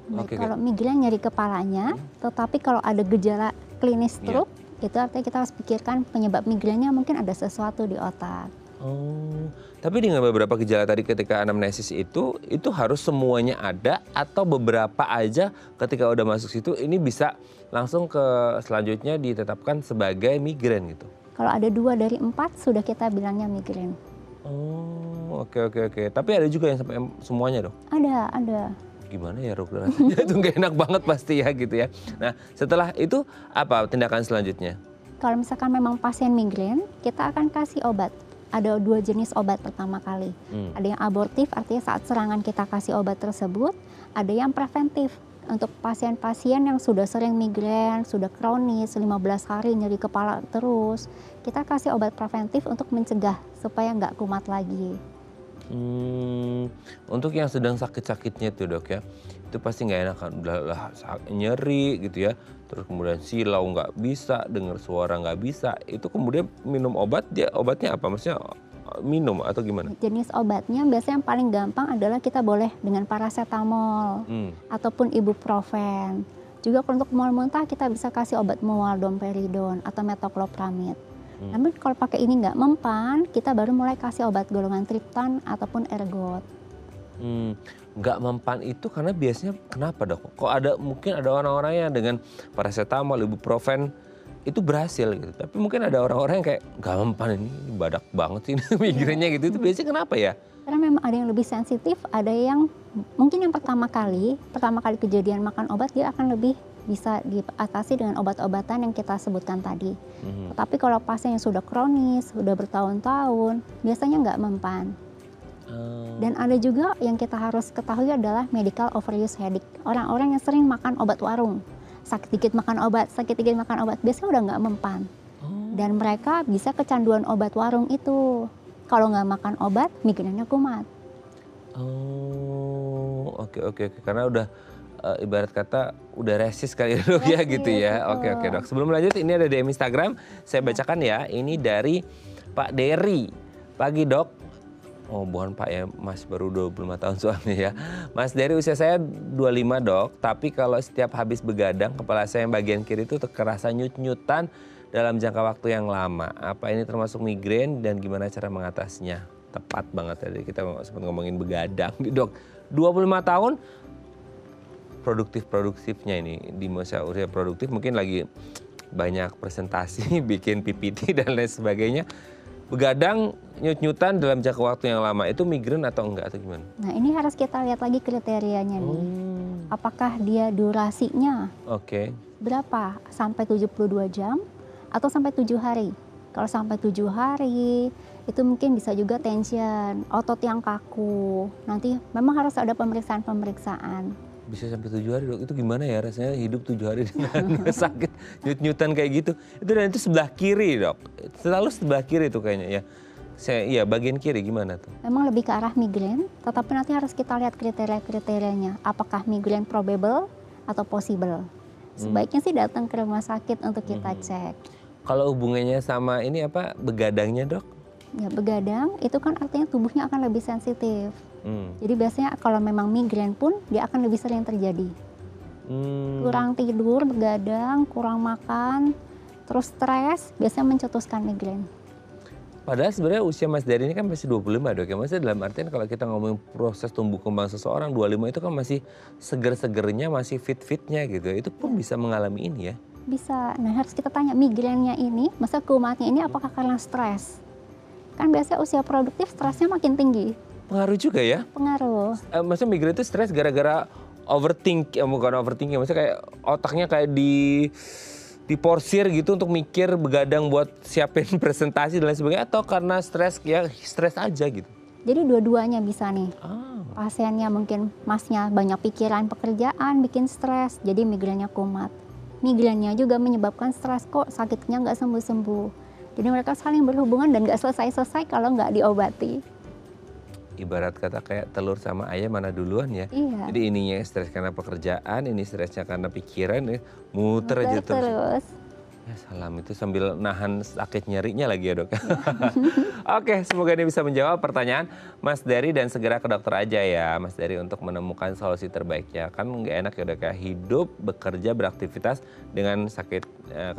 Oke, kalau migrain nyeri kepalanya, tetapi kalau ada gejala klinis stroke, itu artinya kita harus pikirkan penyebab migrainnya mungkin ada sesuatu di otak. Oh, tapi dengan beberapa gejala tadi ketika anamnesis itu harus semuanya ada atau beberapa aja ketika udah masuk situ ini bisa langsung ke selanjutnya ditetapkan sebagai migrain gitu? Kalau ada 2 dari 4 sudah kita bilangnya migrain. Oh, oke. Tapi ada juga yang sampai semuanya dong? Ada. Gimana ya Dok, rasanya itu gak enak banget pasti ya gitu ya. Nah setelah itu apa tindakan selanjutnya? Kalau misalkan memang pasien migrain, kita akan kasih obat. Ada 2 jenis obat pertama kali. Ada yang abortif, artinya saat serangan kita kasih obat tersebut. Ada yang preventif, untuk pasien-pasien yang sudah sering migrain, sudah kronis, 15 hari nyeri kepala terus. Kita kasih obat preventif untuk mencegah supaya nggak kumat lagi. Untuk yang sedang sakit-sakitnya tuh Dok ya, itu pasti nggak enak kan, udah nyeri gitu ya, terus kemudian silau nggak bisa, dengar suara nggak bisa, itu kemudian minum obat, obatnya apa? Maksudnya minum atau gimana? Jenis obatnya biasanya yang paling gampang adalah kita boleh dengan paracetamol ataupun ibuprofen. Juga untuk mual muntah kita bisa kasih obat mual domperidon atau metoclopramid. Namun kalau pakai ini nggak mempan, kita baru mulai kasih obat golongan triptan ataupun ergot. Nggak mempan itu karena biasanya kenapa Dok? Kok mungkin ada orang-orang yang dengan paracetamol, ibuprofen itu berhasil gitu. Tapi mungkin ada orang-orang yang kayak nggak mempan, ini badak banget sih migrainnya gitu. Itu biasanya kenapa ya? Karena memang ada yang lebih sensitif, ada yang mungkin yang pertama kali kejadian makan obat dia akan lebih bisa diatasi dengan obat-obatan yang kita sebutkan tadi. Tapi kalau pasien yang sudah kronis, sudah bertahun-tahun, biasanya nggak mempan. Dan ada juga yang kita harus ketahui adalah medical overuse headache. Orang-orang yang sering makan obat warung, sakit dikit makan obat, biasanya udah nggak mempan. Dan mereka bisa kecanduan obat warung itu. Kalau nggak makan obat, migrainnya kumat. Oh, oke. Karena udah ibarat kata udah resist kali ya Dok ya gitu ya. Oke Dok. Sebelum lanjut ini ada DM Instagram, saya bacakan ya. Ini dari Pak Dery. Pagi Dok. Oh bukan Pak ya, Mas baru 25 tahun soalnya ya. Mas Dery, usia saya 25 Dok, tapi kalau setiap habis begadang kepala saya yang bagian kiri itu terasa nyut-nyutan dalam jangka waktu yang lama. Apa ini termasuk migrain dan gimana cara mengatasinya? Tepat banget tadi kita sempat ngomongin begadang nih Dok. 25 tahun produktifnya ini di masa usia produktif mungkin lagi banyak presentasi, bikin PPT dan lain sebagainya. Begadang, nyut-nyutan dalam jangka waktu yang lama, itu migrain atau enggak atau gimana? Nah ini harus kita lihat lagi kriterianya nih. Apakah dia durasinya berapa? Sampai 72 jam atau sampai 7 hari? Kalau sampai 7 hari itu mungkin bisa juga tension, otot yang kaku. Nanti memang harus ada pemeriksaan. Bisa sampai 7 hari Dok, itu gimana ya rasanya hidup 7 hari dengan sakit nyut-nyutan kayak gitu. Dan itu sebelah kiri Dok, selalu sebelah kiri tuh kayaknya ya. Iya bagian kiri gimana tuh? Memang lebih ke arah migrain, tetapi nanti harus kita lihat kriteria-kriterianya. Apakah migrain probable atau possible. Sebaiknya sih datang ke rumah sakit untuk kita cek. Kalau hubungannya sama ini apa begadangnya Dok? Ya begadang itu kan artinya tubuhnya akan lebih sensitif. Jadi biasanya kalau memang migrain pun dia akan lebih sering terjadi. Kurang tidur, begadang, kurang makan, terus stres biasanya mencetuskan migrain. Padahal sebenarnya usia Mas Dery ini kan masih 25 Dok ya. Maksudnya dalam artian kalau kita ngomongin proses tumbuh kembang seseorang 25 itu kan masih seger-segernya, masih fit-fitnya gitu. Itu pun bisa mengalami ini ya. Bisa. Nah, harus kita tanya migrainnya ini, masa kumatnya ini apakah karena stres? Kan biasanya usia produktif stresnya makin tinggi. Pengaruh juga ya? Pengaruh. Maksudnya migrain itu stres gara-gara bukan overthinking, maksudnya kayak otaknya kayak diporsir gitu untuk mikir begadang buat siapin presentasi dan lain sebagainya, atau karena stres aja gitu? Jadi dua-duanya bisa nih. Ah. Pasiennya mungkin masnya banyak pikiran pekerjaan, bikin stres, jadi migrainnya kumat. Migrainnya juga menyebabkan stres, kok sakitnya nggak sembuh-sembuh. Jadi mereka saling berhubungan dan nggak selesai-selesai kalau nggak diobati. Ibarat kata kayak telur sama ayam mana duluan ya. Iya. Jadi ininya stres karena pekerjaan, ini stresnya karena pikiran, ya, muter aja terus. Ya salam, itu sambil nahan sakit nyerinya lagi ya dok. Oke, semoga ini bisa menjawab pertanyaan Mas Dery dan segera ke dokter aja ya Mas Dery untuk menemukan solusi terbaiknya. Kan nggak enak ya dok ya, hidup, bekerja, beraktivitas dengan sakit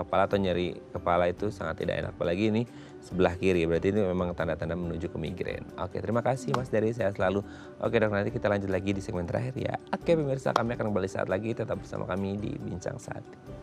kepala atau nyeri kepala itu sangat tidak enak. Apalagi ini sebelah kiri, berarti ini memang tanda-tanda menuju ke migrain. Oke, terima kasih Mas Dery, sehat selalu. Oke dok, nanti kita lanjut lagi di segmen terakhir ya. Oke pemirsa, kami akan kembali saat lagi, tetap bersama kami di Bincang Sati.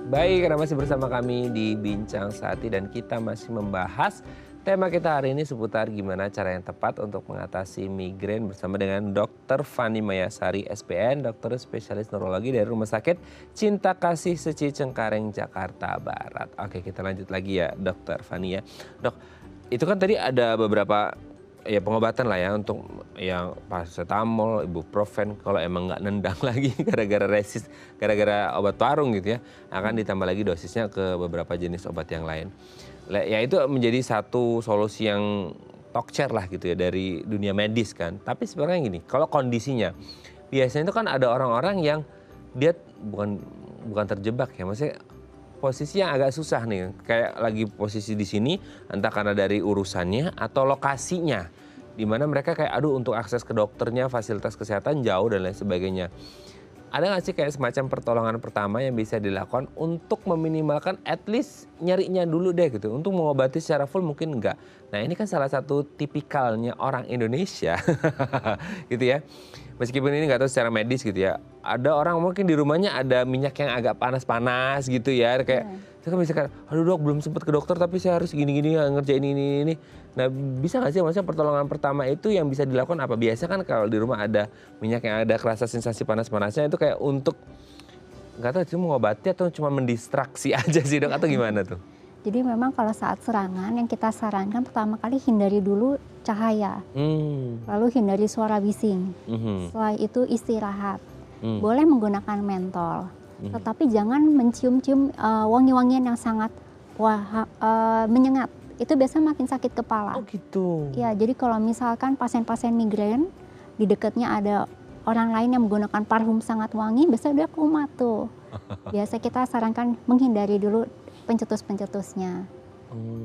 Baik, karena masih bersama kami di Bincang Sati dan kita masih membahas tema kita hari ini seputar gimana cara yang tepat untuk mengatasi migrain bersama dengan Dr. Fani Mayasari SPN, dokter spesialis neurologi dari Rumah Sakit Cinta Kasih Seci Cengkareng, Jakarta Barat. Oke, kita lanjut lagi ya Dr. Fani ya. Dok, itu kan tadi ada beberapa ya pengobatan lah ya untuk yang paracetamol, ibuprofen, kalau emang nggak nendang lagi gara-gara obat warung gitu ya, akan ditambah lagi dosisnya ke beberapa jenis obat yang lain. Ya itu menjadi satu solusi yang talk lah gitu ya dari dunia medis kan. Tapi sebenarnya gini, kalau kondisinya biasanya itu kan ada orang-orang yang dia bukan terjebak ya, maksudnya posisi yang agak susah nih, kayak lagi posisi di sini, entah karena dari urusannya atau lokasinya, di mana mereka kayak aduh untuk akses ke dokternya, fasilitas kesehatan jauh dan lain sebagainya. Ada nggak sih kayak semacam pertolongan pertama yang bisa dilakukan untuk meminimalkan at least nyarinya dulu deh gitu, untuk mengobati secara full mungkin enggak. Nah ini kan salah satu tipikalnya orang Indonesia gitu ya. Meskipun ini nggak tahu secara medis gitu ya, ada orang mungkin di rumahnya ada minyak yang agak panas-panas gitu ya, kayak saya kan bisa kan, aduh dok belum sempat ke dokter tapi saya harus gini-gini ngerjain ini. Nah bisa nggak sih maksudnya pertolongan pertama itu yang bisa dilakukan apa? Biasa kan kalau di rumah ada minyak yang ada kerasa sensasi panas-panasnya itu kayak untuk nggak tahu cuma mengobati atau cuma mendistraksi aja sih dok, atau gimana tuh? Jadi memang kalau saat serangan yang kita sarankan pertama kali hindari dulu cahaya, lalu hindari suara bising. Setelah itu istirahat, boleh menggunakan mentol, tetapi jangan mencium-cium wangi-wangian yang sangat menyengat. Itu biasanya makin sakit kepala. Oh gitu. Ya, jadi kalau misalkan pasien-pasien migrain di dekatnya ada orang lain yang menggunakan parfum sangat wangi, biasanya dia kumat tuh. Biasa kita sarankan menghindari dulu pencetus-pencetusnya.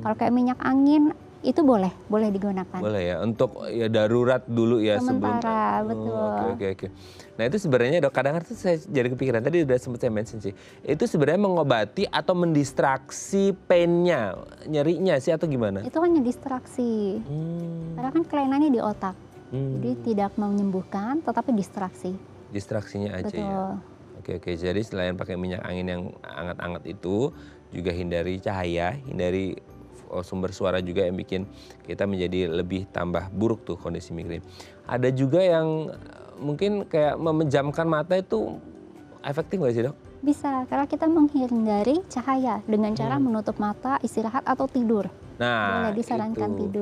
Kalau kayak minyak angin itu boleh digunakan. Boleh ya, untuk ya darurat dulu ya sementara, sebelum. betul. Oke. Nah itu sebenarnya dok, kadang-kadang saya jadi kepikiran, tadi udah sempat saya mention sih, itu sebenarnya mengobati atau mendistraksi pain-nya, nyerinya sih atau gimana? Itu hanya distraksi, karena kan kelainannya di otak, jadi tidak menyembuhkan, tetapi distraksi. Distraksinya aja. Betul. Ya. Oke, jadi selain pakai minyak angin yang hangat-hangat itu, juga hindari cahaya, hindari sumber suara juga yang bikin kita menjadi lebih tambah buruk tuh kondisi migrain. Ada juga yang mungkin kayak memejamkan mata itu efektif nggak sih dok? Bisa, karena kita menghindari cahaya dengan cara menutup mata, istirahat atau tidur. Nah, boleh disarankan itu.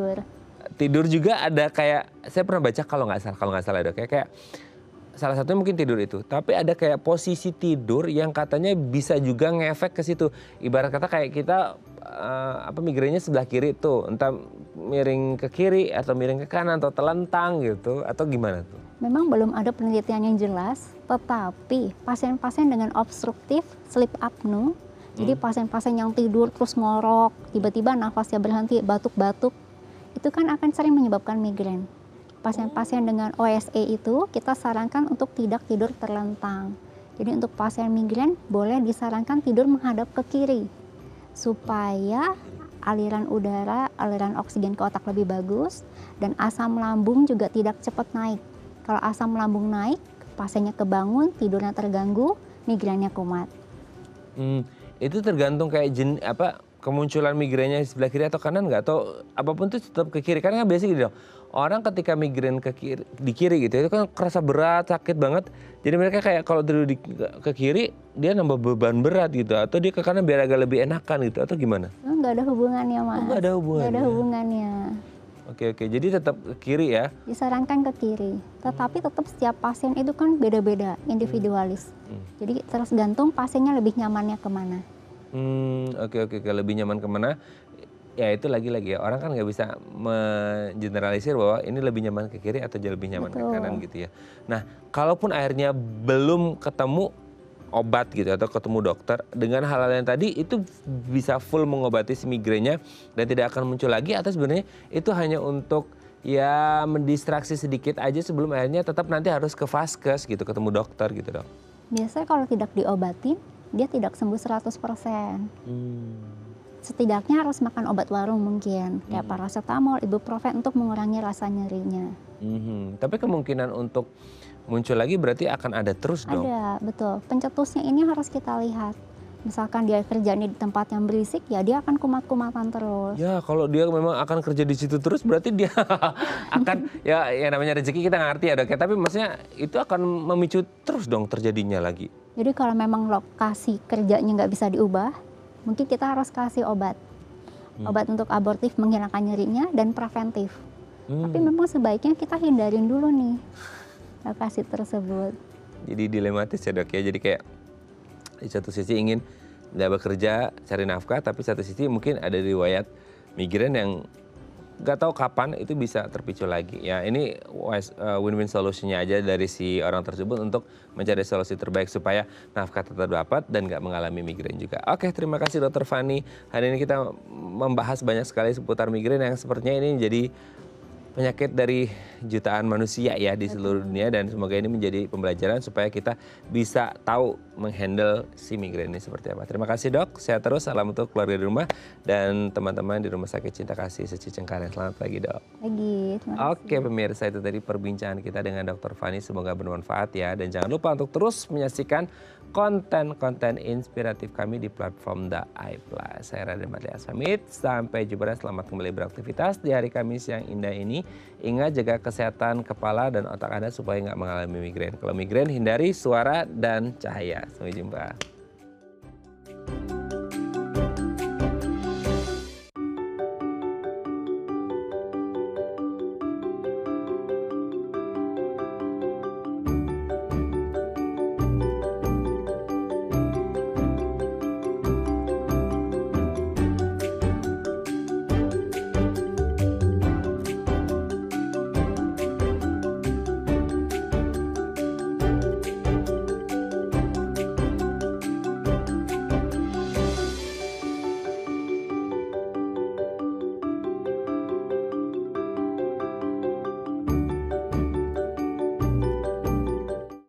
Tidur juga ada kayak, saya pernah baca kalau nggak salah dok, kayak salah satunya mungkin tidur itu, tapi ada kayak posisi tidur yang katanya bisa juga ngefek ke situ. Ibarat kata kayak kita migrainnya sebelah kiri tuh, entah miring ke kiri atau miring ke kanan atau telentang gitu, atau gimana tuh? Memang belum ada penelitian yang jelas, tetapi pasien-pasien dengan obstruktif sleep apnea, jadi pasien-pasien yang tidur terus ngorok, tiba-tiba nafasnya berhenti, batuk-batuk, itu kan akan sering menyebabkan migrain. Pasien-pasien dengan OSE itu kita sarankan untuk tidak tidur terlentang. Jadi untuk pasien migrain boleh disarankan tidur menghadap ke kiri. supaya aliran udara, aliran oksigen ke otak lebih bagus, dan asam lambung juga tidak cepat naik. Kalau asam lambung naik, pasiennya kebangun, tidurnya terganggu, migrainnya kumat. Itu tergantung kayak kemunculan migrainnya di sebelah kiri atau kanan nggak? Atau apapun itu tetap ke kiri? Karena kan biasanya gitu dong, orang ketika migrain di kiri gitu, itu kan kerasa berat, sakit banget. Jadi mereka kayak kalau tidur ke kiri, dia nambah beban berat gitu. Atau dia ke kanan biar agak lebih enakan gitu, atau gimana? Nggak ada hubungannya, Mas. Nggak ada hubungannya? Nggak ada hubungannya. Oke, jadi tetap ke kiri ya? Disarankan ke kiri, tetapi tetap setiap pasien itu kan beda-beda, individualis. Jadi tergantung pasiennya lebih nyamannya kemana. Oke, lebih nyaman kemana? Ya itu lagi-lagi ya, orang kan nggak bisa mengeneralisir bahwa ini lebih nyaman ke kiri atau lebih nyaman ke kanan gitu ya. Nah, kalaupun akhirnya belum ketemu obat gitu atau ketemu dokter, dengan hal-hal yang tadi itu bisa full mengobati si migrainnya dan tidak akan muncul lagi, atau sebenarnya itu hanya untuk ya mendistraksi sedikit aja sebelum akhirnya tetap nanti harus ke vaskes gitu, ketemu dokter gitu dok? Biasanya kalau tidak diobatin, dia tidak sembuh 100%. Setidaknya harus makan obat warung mungkin, kayak paracetamol, ibuprofen untuk mengurangi rasa nyerinya. Tapi kemungkinan untuk muncul lagi berarti akan ada terus dong? Ada, betul. Pencetusnya ini harus kita lihat. Misalkan dia kerjanya di tempat yang berisik, ya dia akan kumat-kumatan terus. Ya kalau dia memang akan kerja di situ terus berarti dia akan, ya namanya rezeki kita ngerti ya dok ya, tapi maksudnya itu akan memicu terus dong terjadinya lagi. Jadi kalau memang lokasi kerjanya nggak bisa diubah, mungkin kita harus kasih obat. Obat untuk abortif menghilangkan nyerinya dan preventif. Tapi memang sebaiknya kita hindarin dulu nih lokasi tersebut. Jadi dilematis ya dok ya, jadi kayak di satu sisi ingin tidak bekerja cari nafkah, tapi satu sisi mungkin ada riwayat migrain yang nggak tahu kapan itu bisa terpicu lagi. Ya ini win-win solutionnya aja dari si orang tersebut untuk mencari solusi terbaik supaya nafkah tetap dapat dan nggak mengalami migrain juga. Oke, terima kasih Dokter Fani. Hari ini kita membahas banyak sekali seputar migrain yang sepertinya ini jadi penyakit dari jutaan manusia ya di seluruh dunia, dan semoga ini menjadi pembelajaran supaya kita bisa tahu menghandle si migrain ini seperti apa. Terima kasih dok, sehat terus, salam untuk keluarga di rumah dan teman-teman di Rumah Sakit Cinta Kasih Seci Cengkareng. Selamat pagi dok. Pagi, terima kasih. Oke pemirsa, itu tadi perbincangan kita dengan Dr. Fani, semoga bermanfaat ya. Dan jangan lupa untuk terus menyaksikan konten-konten inspiratif kami di platform The iPlus. Saya Raden Matias pamit, sampai jumpa dan selamat kembali beraktivitas di hari Kamis yang indah ini. Ingat jaga kesehatan kepala dan otak Anda supaya nggak mengalami migrain. Kalau migrain hindari suara dan cahaya. Sampai jumpa.